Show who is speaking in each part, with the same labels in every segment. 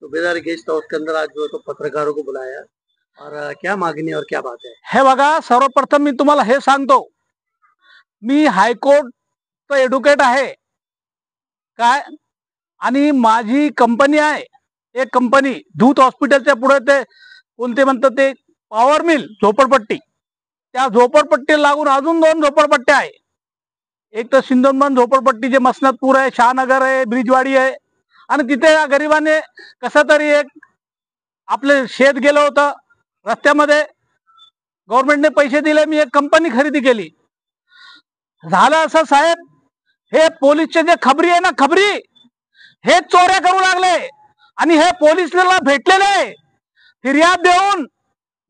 Speaker 1: सूबेदार guest house के अंदर आज जो है तो पत्रकारों को बुलाया और क्या मागणी और क्या बात है?
Speaker 2: हे बघा, सर्वप्रथम मी तुम्हाला हे सांगतो, मी हायकोर्ट एडव्होकेट आहे काय, आणि माझी कंपनी आहे, एक कंपनी दूध हॉस्पिटलच्या पुढे ते कोणते म्हणतात ते पॉवर मिल झोपडपट्टी, त्या झोपडपट्टी लागून अजून 2 झोपडपट्ट्या आहे. एक तर सिंधोनबन झोपडपट्टी जे मसनतपूर आहे, शहानगर आहे, ब्रिजवाडी आहे, आणि तिथे या गरिबाने कसं तरी एक आपले शेत गेलं होतं रस्त्यामध्ये, गव्हर्नमेंटने पैसे दिले, मी एक कंपनी खरेदी केली. झालं असं साहेब, हे पोलीसचे जे खबरी आहे ना, खबरी हे चोऱ्या करू लागले आणि हे पोलिसला भेटलेले फिर्याद देऊन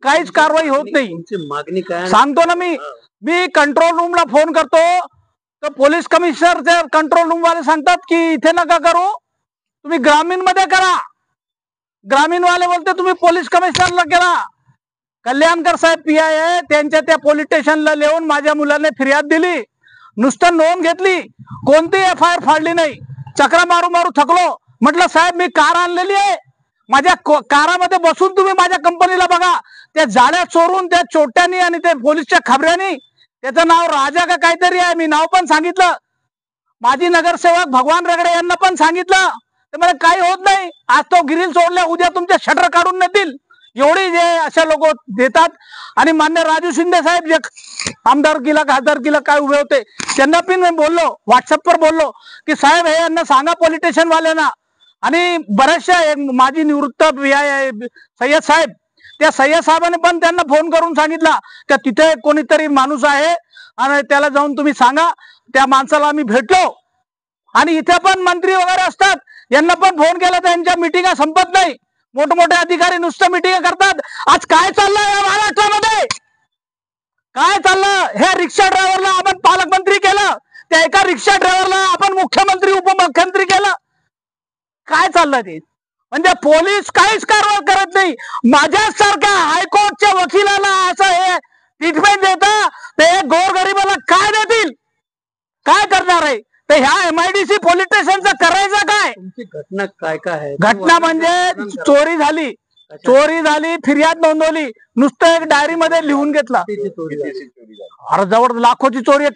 Speaker 2: काहीच कारवाई होत नाही.
Speaker 1: तुमची मागणी काय
Speaker 2: सांगतो ना मी कंट्रोल रूमला फोन करतो तर पोलीस कमिशनरचे कंट्रोल रूम वाले सांगतात की इथे नका करू, तुम्ही ग्रामीण मध्ये करा. ग्रामीण वाले बोलते तुम्ही पोलीस कमिशनरला करा. कल्याणकर साहेब पीआय आहे, त्यांच्या त्या पोलीस स्टेशनला येऊन माझ्या मुलाने फिर्याद दिली, नुसतं नोंद घेतली, कोणती एफआयआर फाडली नाही. चक्रा मारू मारू थकलो. म्हटलं साहेब मी कार आणलेली आहे, माझ्या कारामध्ये बसून तुम्ही माझ्या कंपनीला बघा. त्या जाड्या चोरून त्या चोट्यानी आणि त्या पोलीसच्या खबऱ्यानी, त्याचं नाव राजा का काहीतरी आहे, मी नाव पण सांगितलं, माझी नगरसेवक भगवान रगडे यांना पण सांगितलं, तर मला काही होत नाही. आज तो गिरील सोडल्या, उद्या तुमचे शटर काढून नेतील, एवढी जे अशा लोक देतात. आणि मान्य राजू शिंदे साहेब जे आमदारकीला खासदारकीला काय उभे होते, त्यांना पण मी बोललो, व्हॉट्सअपवर बोललो की साहेब हे यांना सांगा पोलीस स्टेशन वाल्यांना. आणि बऱ्याचशा माझी निवृत्त सय्यद साहेब, त्या सय्यद साहेबांनी पण त्यांना फोन करून सांगितला की तिथे कोणीतरी माणूस आहे आणि त्याला जाऊन तुम्ही सांगा. त्या माणसाला आम्ही भेटलो. आणि इथे पण मंत्री वगैरे असतात, यांना पण फोन केला तर यांच्या मिटिंगा संपत नाही. मोठमोठे अधिकारी नुसतं मिटिंग करतात. आज काय चाललंय या महाराष्ट्रामध्ये, काय चाललं? हे रिक्षा ड्रायव्हरला आपण पालकमंत्री केलं, त्या एका रिक्षा ड्रायव्हरला आपण मुख्यमंत्री उपमुख्यमंत्री केलं. काय चाललंय ते? म्हणजे पोलीस काहीच कारवाई करत नाही. माझ्यासारख्या हायकोर्टच्या वकिलाला असं हे ट्रीटमेंट देतं, ते गोरगरिबाला काय देतील, काय करणार आहे? तर ह्या MIDC पोलीस स्टेशनचं करायचं काय?
Speaker 1: तुमची घटना काय काय आहे?
Speaker 2: घटना म्हणजे चोरी झाली, फिर्याद नोंदवली, नुसतं एक डायरी मध्ये लिहून घेतला.
Speaker 1: किती चोरी झाली?
Speaker 2: अरे जवळ लाखोची चोरी आहे.